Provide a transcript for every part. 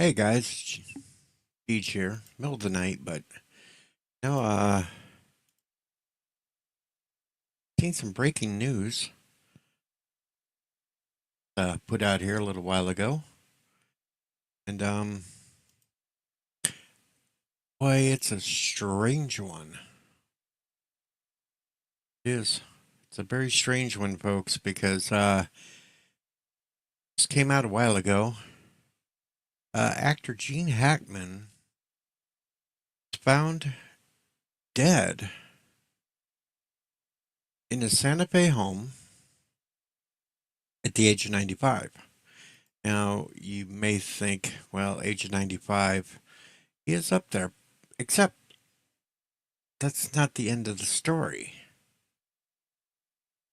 Hey guys, Beach here, middle of the night, but you know, seen some breaking news put out here a little while ago, and boy, it's a strange one. It is. It's a very strange one, folks, because this came out a while ago. Actor Gene Hackman was found dead in his Santa Fe home at the age of 95. Now, you may think, well, age of 95, he is up there, except that's not the end of the story.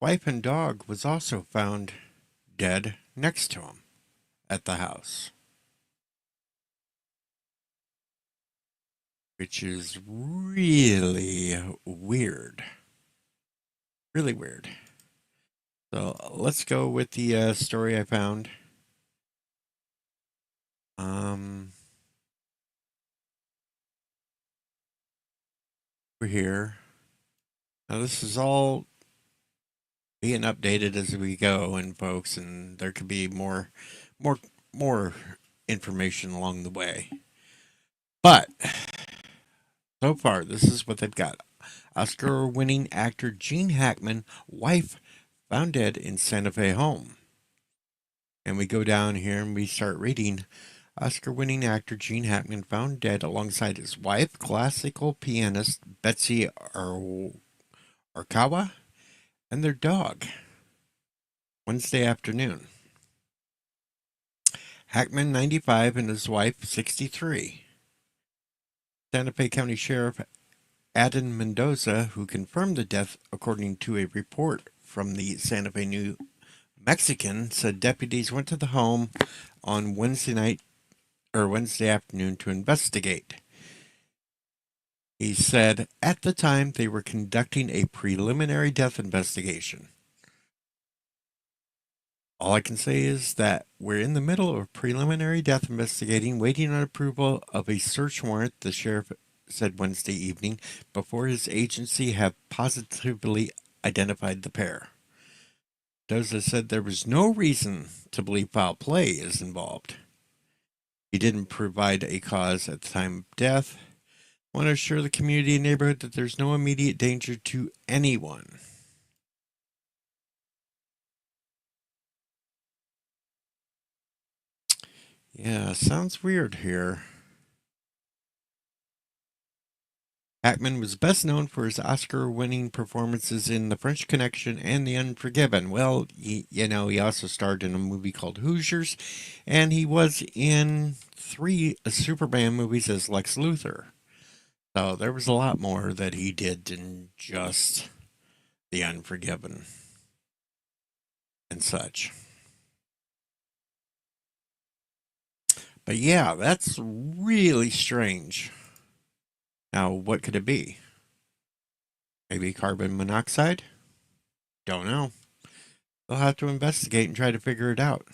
Wife and dog was also found dead next to him at the house, which is really weird. Really weird. So let's go with the story I found. Um, we're here. Now this is all being updated as we go, and folks, and there could be more, more information along the way. But so far, this is what they've got. Oscar-winning actor Gene Hackman, wife found dead in Santa Fe home. And we go down here and we start reading. Oscar-winning actor Gene Hackman found dead alongside his wife, classical pianist Betsy Arkawa, and their dog Wednesday afternoon. Hackman, 95, and his wife, 63. Santa Fe County Sheriff Adan Mendoza, who confirmed the death according to a report from the Santa Fe New Mexican, said deputies went to the home on Wednesday afternoon to investigate. He said at the time they were conducting a preliminary death investigation. All I can say is that we're in the middle of a preliminary death investigating, waiting on approval of a search warrant, the sheriff said Wednesday evening, before his agency had positively identified the pair. Doza said there was no reason to believe foul play is involved. He didn't provide a cause at the time of death. I want to assure the community and neighborhood that there's no immediate danger to anyone. Yeah, sounds weird here. Hackman was best known for his Oscar-winning performances in The French Connection and The Unforgiven. Well, he also starred in a movie called Hoosiers, and he was in 3 Superman movies as Lex Luthor. So there was a lot more that he did than just The Unforgiven and such. But yeah, that's really strange. Now, what could it be? Maybe carbon monoxide? Don't know. They'll have to investigate and try to figure it out.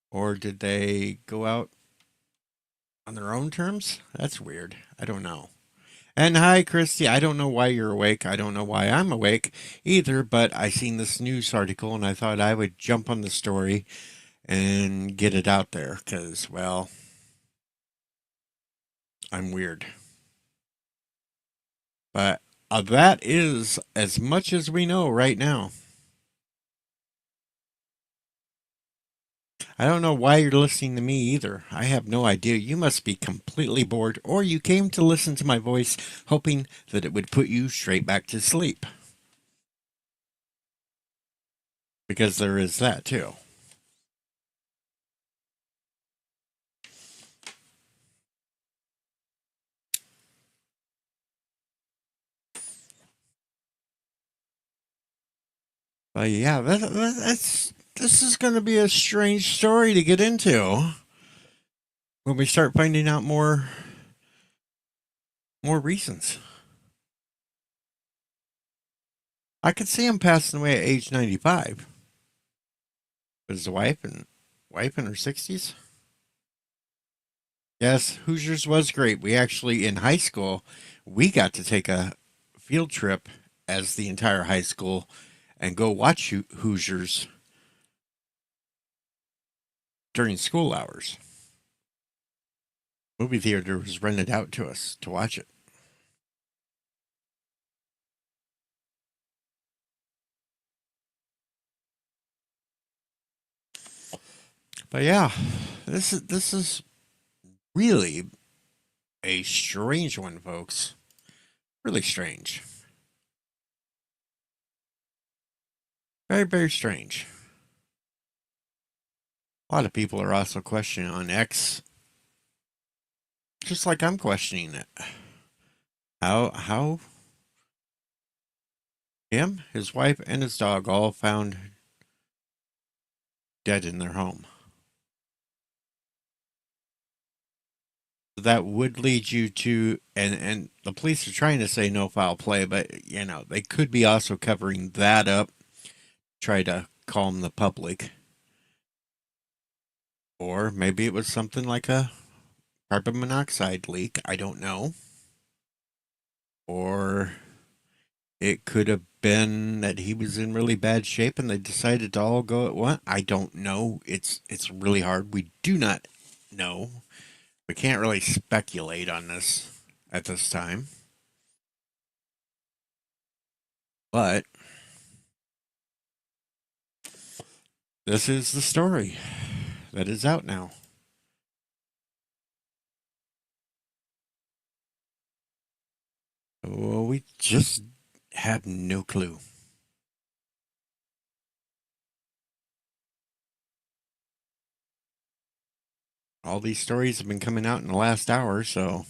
Or did they go out on their own terms? That's weird. I don't know. And hi, Christy. I don't know why you're awake. I don't know why I'm awake either, but I seen this news article and I thought I would jump on the story and get it out there because, well, I'm weird. But that is as much as we know right now. I don't know why you're listening to me either. I have no idea. You must be completely bored, or you came to listen to my voice hoping that it would put you straight back to sleep. Because there is that too. But yeah, this is going to be a strange story to get into when we start finding out more reasons. I could see him passing away at age 95. But his wife in her 60s? Yes, Hoosiers was great. We actually, in high school, we got to take a field trip as the entire high school and go watch Hoosiers during school hours. Movie theater was rented out to us to watch it. But yeah, this is really a strange one, folks. Really strange. Very, very strange. A lot of people are also questioning on X, just like I'm questioning it. How him, his wife, and his dog all found dead in their home. That would lead you to, and the police are trying to say no foul play, but they could be also covering that up, try to calm the public, or maybe it was something like a carbon monoxide leak. I don't know, or it could have been that he was in really bad shape and they decided to all go at once. I don't know. It's really hard. We do not know. We can't really speculate on this at this time. But this is the story that is out now. Well, we just have no clue. All these stories have been coming out in the last hour, so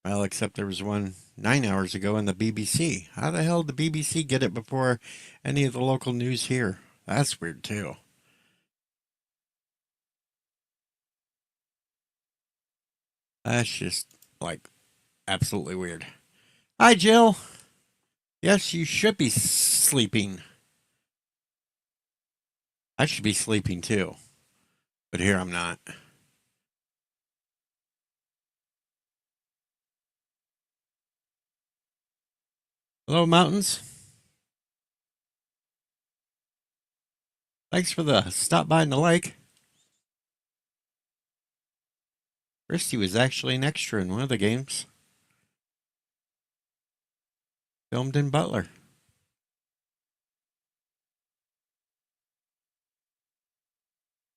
well, except there was one 9 hours ago on the BBC. How the hell did the BBC get it before any of the local news here? That's weird too. That's just like absolutely weird. Hi, Jill. Yes, you should be sleeping. I should be sleeping too, but here I'm not. Hello, mountains. Thanks for the stop by in the lake. Christy was actually an extra in one of the games, filmed in Butler.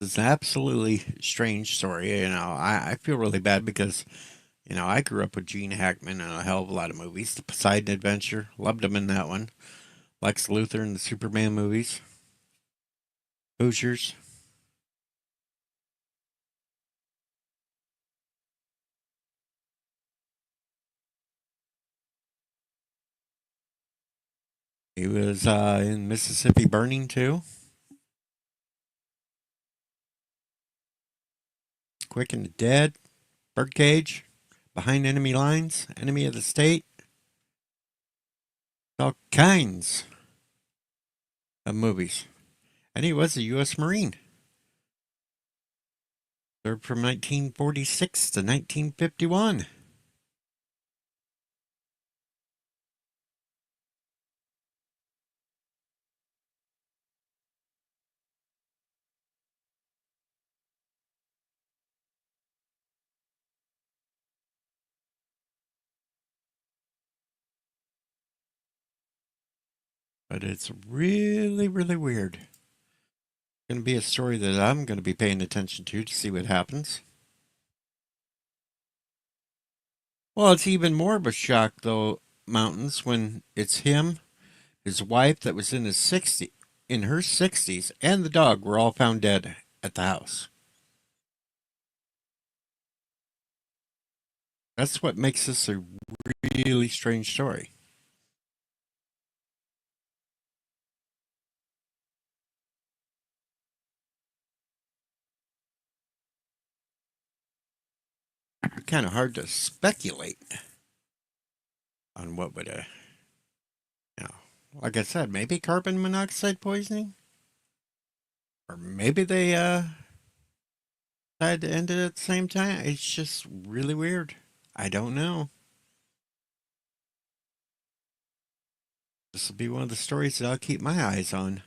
It's an absolutely strange story. I feel really bad because, I grew up with Gene Hackman and a hell of a lot of movies. The Poseidon Adventure, loved him in that one. Lex Luthor in the Superman movies. Hoosiers. He was in Mississippi Burning too. Quick and the Dead. Birdcage. Behind Enemy Lines. Enemy of the State. All kinds of movies. And he was a U.S. Marine. Served from 1946 to 1951. But it's really, really weird. Going to be a story that I'm going to be paying attention to see what happens. Well, it's even more of a shock, though, Mountains, when it's him, his wife that was in her 60s, and the dog were all found dead at the house. That's what makes this a really strange story. Kind of hard to speculate on what would have, you know, like I said, maybe carbon monoxide poisoning, or maybe they Decided to end it at the same time. It's just really weird. I don't know. This will be one of the stories that I'll keep my eyes on.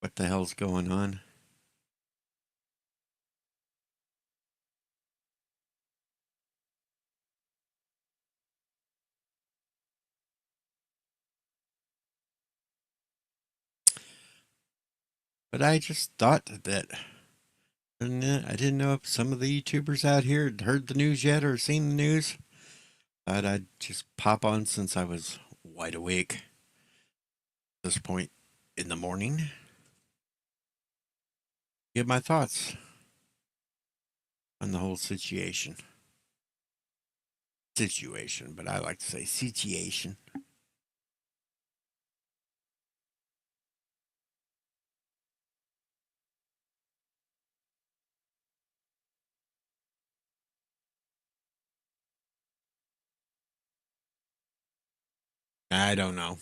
What the hell's going on? But I just thought that, and I didn't know if some of the YouTubers out here had heard the news yet or seen the news. Thought I'd just pop on since I was wide awake at this point in the morning. Give my thoughts on the whole situation. Situation, but I like to say situation. I don't know.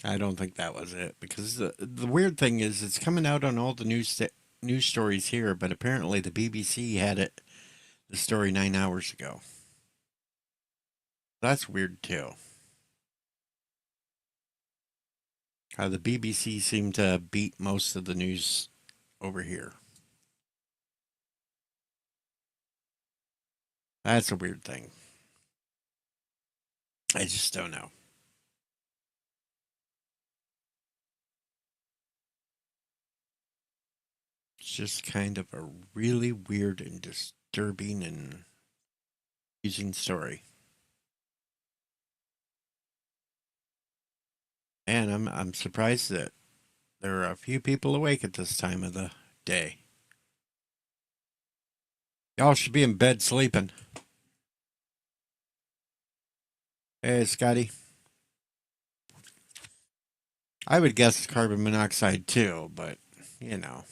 I don't think that was it because the weird thing is it's coming out on all the news stories here, but apparently the BBC had the story 9 hours ago. That's weird too. How the BBC seemed to beat most of the news over here. That's a weird thing. I just don't know. It's just kind of a really weird and disturbing and confusing story. And I'm surprised that there are a few people awake at this time of the day. Y'all should be in bed sleeping. Hey, Scotty. I would guess carbon monoxide too, but you know,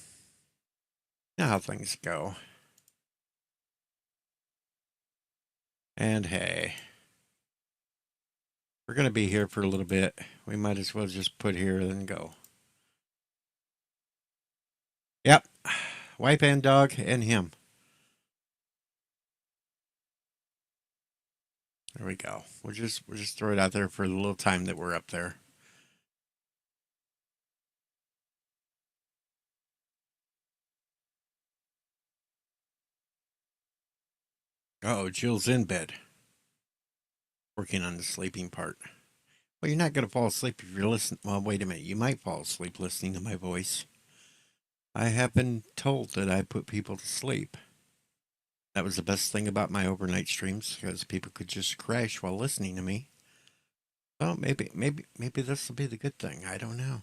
you know how things go. And hey, we're going to be here for a little bit. We might as well just put here and go. Yep. Wife and dog and him. There we go. We'll just throw it out there for the little time that we're up there. Oh, Jill's in bed, working on the sleeping part. Well, you're not going to fall asleep if you're listening. Well, wait a minute. You might fall asleep listening to my voice. I have been told that I put people to sleep. That was the best thing about my overnight streams because people could just crash while listening to me. Well, maybe this will be the good thing. I don't know.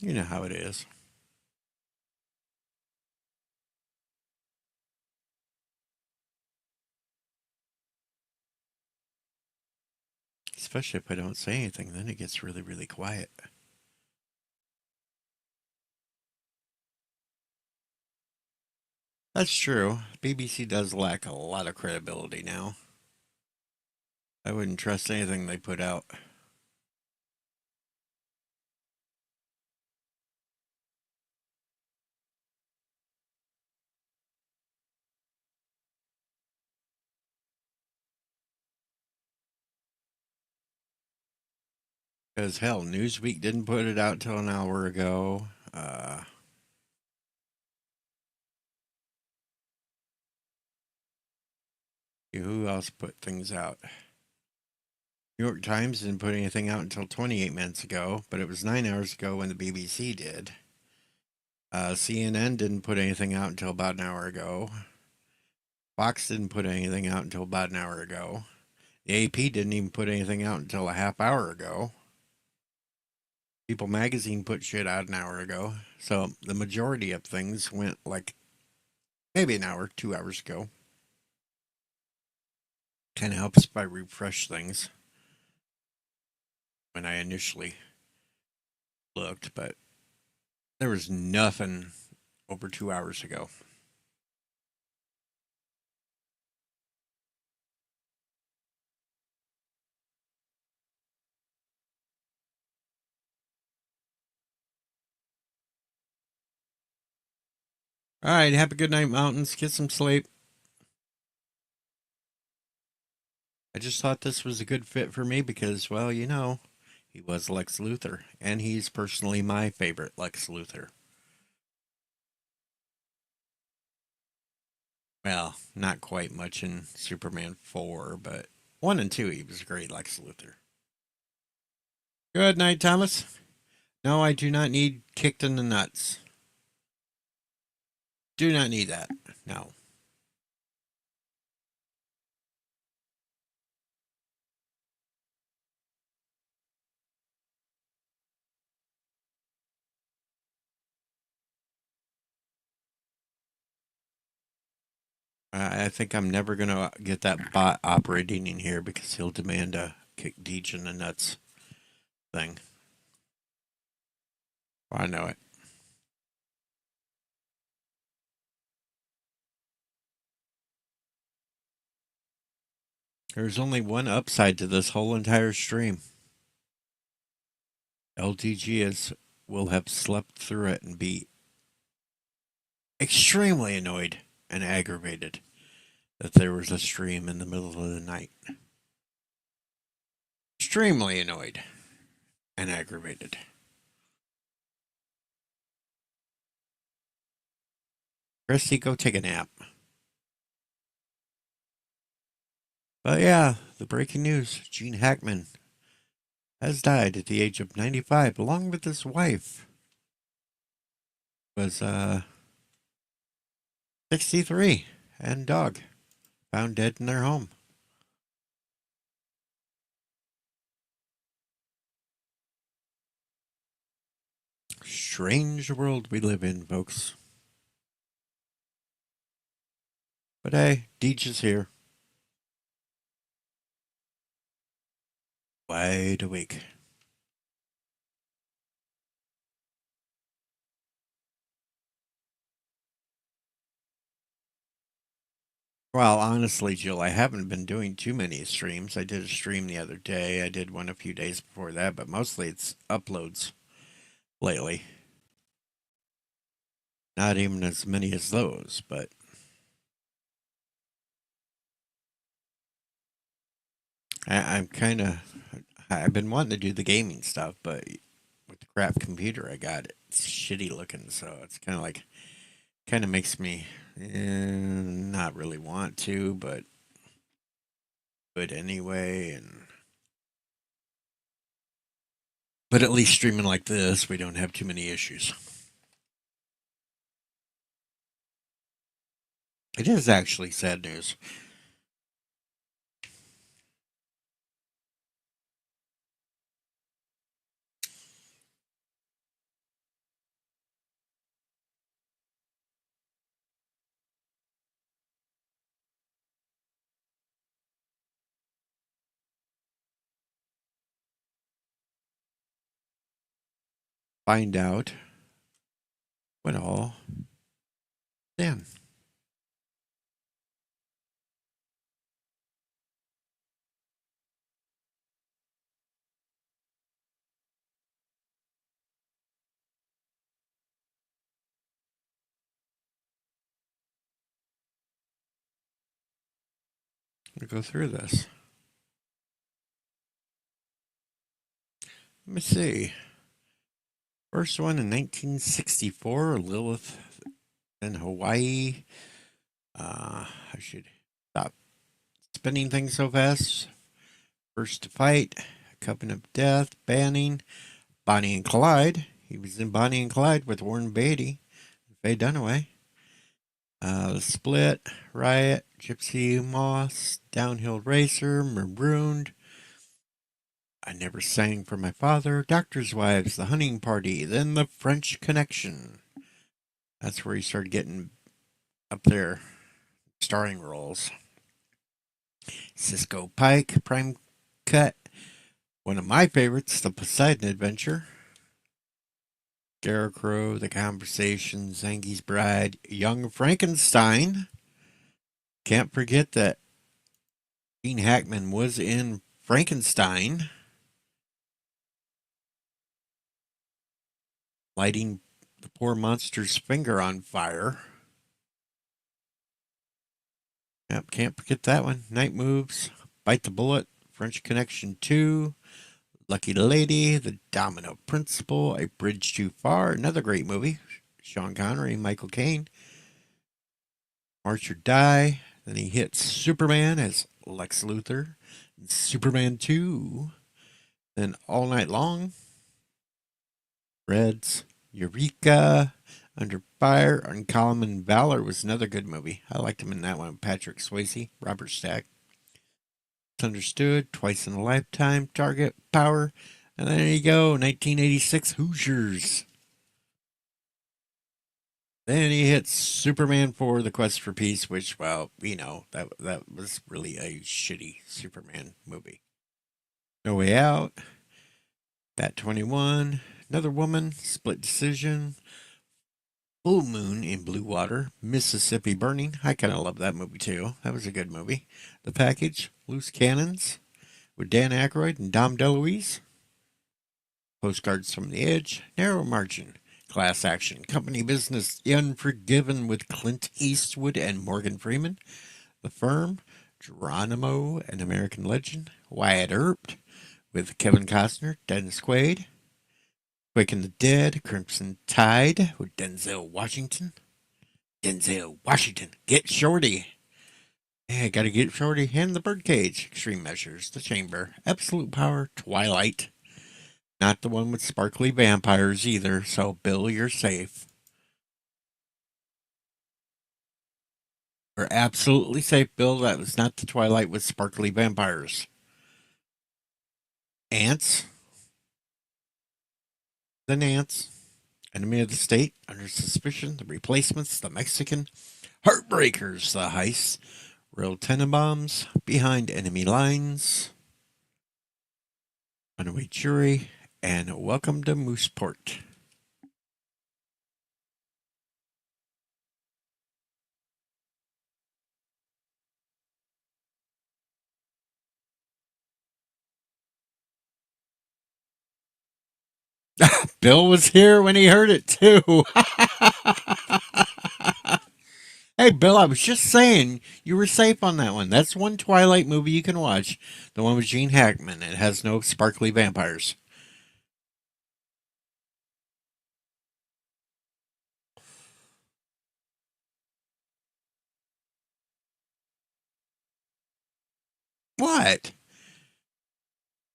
You know how it is. Especially if I don't say anything, then it gets really, really quiet. That's true. BBC does lack a lot of credibility now. I wouldn't trust anything they put out. Because hell, Newsweek didn't put it out till an hour ago. Who else put things out? New York Times didn't put anything out until 28 minutes ago, but it was 9 hours ago when the BBC did. CNN didn't put anything out until about an hour ago. Fox didn't put anything out until about an hour ago. The AP didn't even put anything out until a half hour ago. People Magazine put shit out an hour ago. So the majority of things went like maybe an hour, 2 hours ago. Kind of helps if I refresh things when I initially looked, but there was nothing over 2 hours ago. All right, have a good night, mountains. Get some sleep. I just thought this was a good fit for me because, well, he was Lex Luthor, and he's personally my favorite Lex Luthor. Well, not quite much in Superman 4, but 1 and 2, he was a great Lex Luthor. Good night, Thomas. No, I do not need kicked in the nuts. Do not need that. No. I think I'm never going to get that bot operating in here because he'll demand a kick Deej in the nuts thing. I know it. There's only one upside to this whole entire stream. LTG will have slept through it and be extremely annoyed and aggravated that there was a stream in the middle of the night. Extremely annoyed and aggravated. Christy, go take a nap. But yeah, the breaking news, Gene Hackman has died at the age of 95 along with his wife. Was 63 and dog found dead in their home. Strange world we live in, folks. But hey, Deej is here. Wide awake. Well, honestly, Jill, I haven't been doing too many streams. I did a stream the other day. I did one a few days before that, but mostly it's uploads lately. Not even as many as those, but I'm kind of. I've been wanting to do the gaming stuff, but with the crap computer I got, it's shitty looking, so it's kind of makes me not really want to, but good anyway. But at least streaming like this, we don't have too many issues. It is actually sad news. Find out what all then. We'll go through this. Let me see. First one in 1964, Lilith in Hawaii. I should stop spinning things so fast. First to fight, Coven of Death, Banning, Bonnie and Clyde. He was in Bonnie and Clyde with Warren Beatty, Faye Dunaway. The Split, Riot, Gypsy Moss, Downhill Racer, Marooned. I Never Sang for My Father, Doctor's Wives, The Hunting Party, then The French Connection. That's where he started getting up there starring roles. Cisco Pike, Prime Cut. One of my favorites, The Poseidon Adventure. Scarecrow, The Conversation, Zangi's Bride, Young Frankenstein. Can't forget that Gene Hackman was in Frankenstein, lighting the poor monster's finger on fire. Yep, can't forget that one. Night Moves, Bite the Bullet, French Connection 2, Lucky Lady, The Domino Principle, A Bridge Too Far, another great movie. Sean Connery, Michael Caine, March or Die. Then he hits Superman as Lex Luthor, Superman 2, then All Night Long, Reds, Eureka, Under Fire, Uncommon Valor was another good movie. I liked him in that one. Patrick Swayze, Robert Stack. Understood, Twice in a Lifetime, Target, Power, and there you go, 1986 Hoosiers. Then he hits Superman 4, The Quest for Peace, which, well, that was really a shitty Superman movie. No Way Out, Bat 21, Another Woman, Split Decision, Full Moon in Blue Water, Mississippi Burning. I kind of love that movie too. That was a good movie. The Package, Loose Cannons, with Dan Aykroyd and Dom DeLuise. Postcards from the Edge, Narrow Margin, Class Action, Company Business, Unforgiven with Clint Eastwood and Morgan Freeman. The Firm, Geronimo, An American Legend, Wyatt Earp with Kevin Costner, Dennis Quaid. Quick and the Dead, Crimson Tide with Denzel Washington. Denzel Washington, Get Shorty. Yeah, gotta get Shorty. And The Birdcage, Extreme Measures, The Chamber, Absolute Power, Twilight. Not the one with sparkly vampires either, so Bill, you're safe. We're absolutely safe, Bill. That was not the Twilight with sparkly vampires. Ants. The Nants. Enemy of the State, Under Suspicion, The Replacements, The Mexican, Heartbreakers, The Heist, Real Tenenbaums, Behind Enemy Lines, Runaway Jury, and Welcome to Mooseport. Bill was here when he heard it too. Hey, Bill, I was just saying you were safe on that one. That's one Twilight movie you can watch. The one with Gene Hackman. It has no sparkly vampires. What?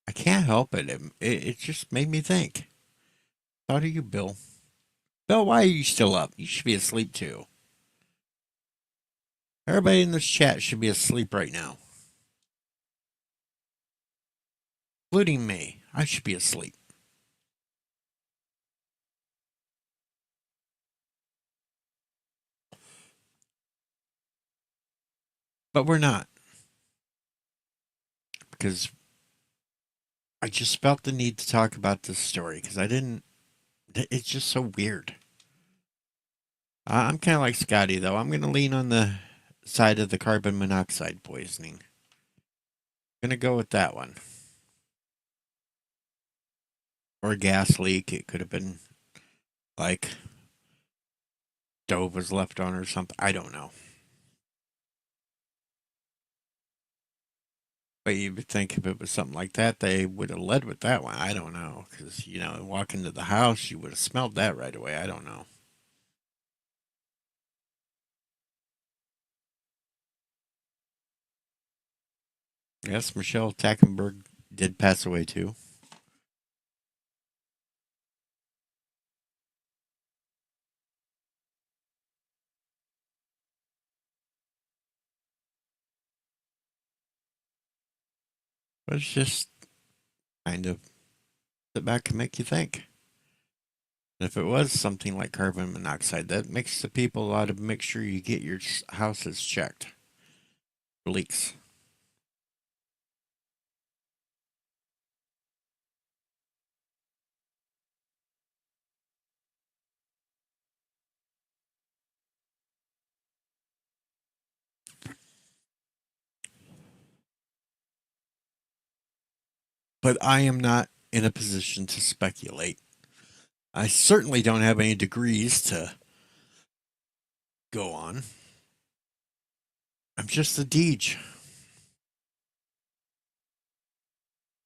I can't help it. It just made me think. Thought of you, Bill. Bill, why are you still up? You should be asleep too. Everybody in this chat should be asleep right now, including me. I should be asleep. But we're not, because I just felt the need to talk about this story because I didn't. It's just so weird. I'm kind of like Scotty, though. I'm going to lean on the side of the carbon monoxide poisoning. Going to go with that one. Or a gas leak. It could have been like stove was left on or something. I don't know. But you would think if it was something like that, they would have led with that one. I don't know. Because, walk into the house, you would have smelled that right away. I don't know. Yes, Michelle Tackenberg did pass away too. But it's just kind of sit back and make you think. And if it was something like carbon monoxide, that makes the people ought to make sure you get your houses checked for leaks. But I am not in a position to speculate. I certainly don't have any degrees to go on. I'm just a Deej.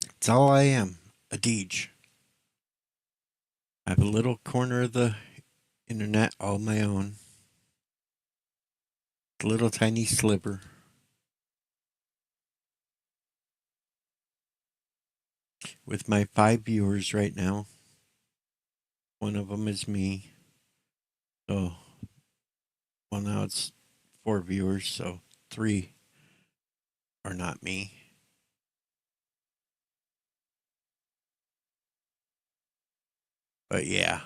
That's all I am, a Deej. I have a little corner of the internet all my own. A little tiny sliver. With my 5 viewers right now. One of them is me. So, well, now it's 4 viewers, so 3 are not me. But yeah.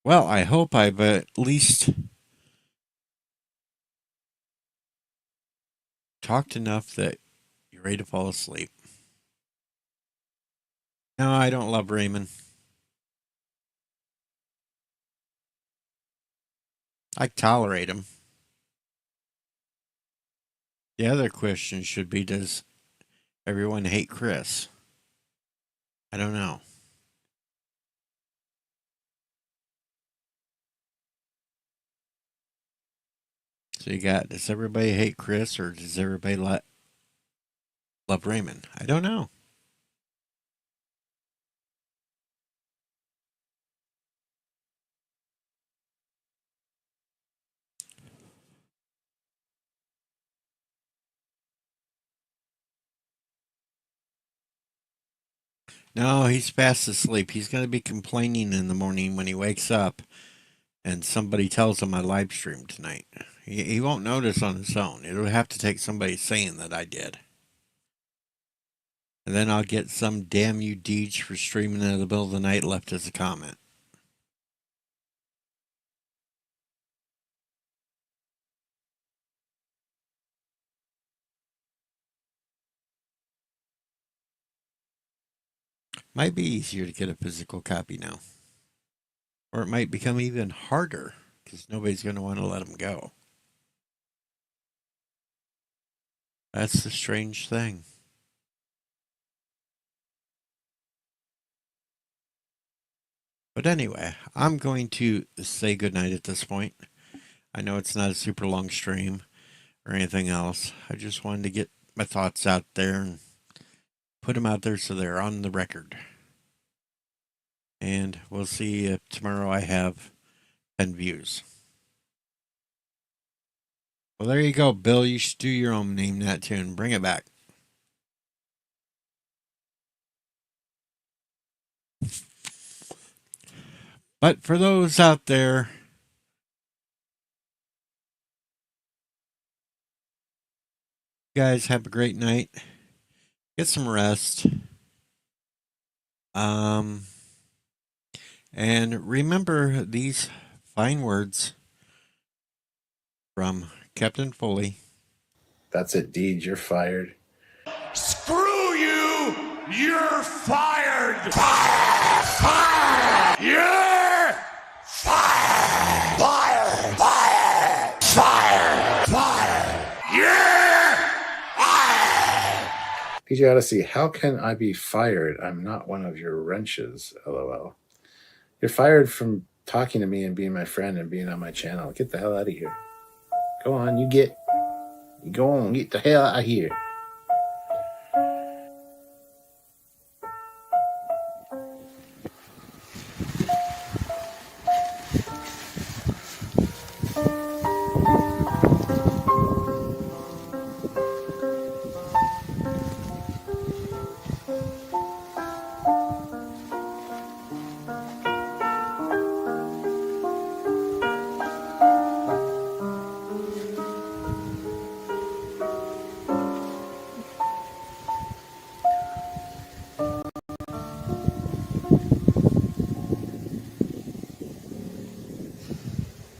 Well, I hope I've at least talked enough that you're ready to fall asleep. No, I don't love Raymond. I tolerate him. The other question should be, does everyone hate Chris? I don't know. So you got, does everybody hate Chris or does everybody love Raymond? I don't know. No, he's fast asleep. He's going to be complaining in the morning when he wakes up and somebody tells him I live streamed tonight. He won't notice on his own. It'll have to take somebody saying that I did. And then I'll get some damn you Deej for streaming in the middle of the night left as a comment. Might be easier to get a physical copy now. Or it might become even harder because nobody's going to want to let them go. That's the strange thing. But anyway, I'm going to say goodnight at this point. I know it's not a super long stream or anything else. I just wanted to get my thoughts out there and put them out there so they're on the record. And we'll see if tomorrow I have 10 views. Well, there you go, Bill. You should do your own Name That Tune. Bring it back. But for those out there, you guys have a great night. Get some rest. And remember these fine words from Captain Foley. That's it, Deej. You're fired. Screw you! You're fired! Fire! Fire! You're fired! Fire! Fire! Fire! Fire! You're fired! PJ Odyssey, how can I be fired? I'm not one of your wrenches, LOL. You're fired from talking to me and being my friend and being on my channel. Get the hell out of here. Go on, you go on, get the hell out of here.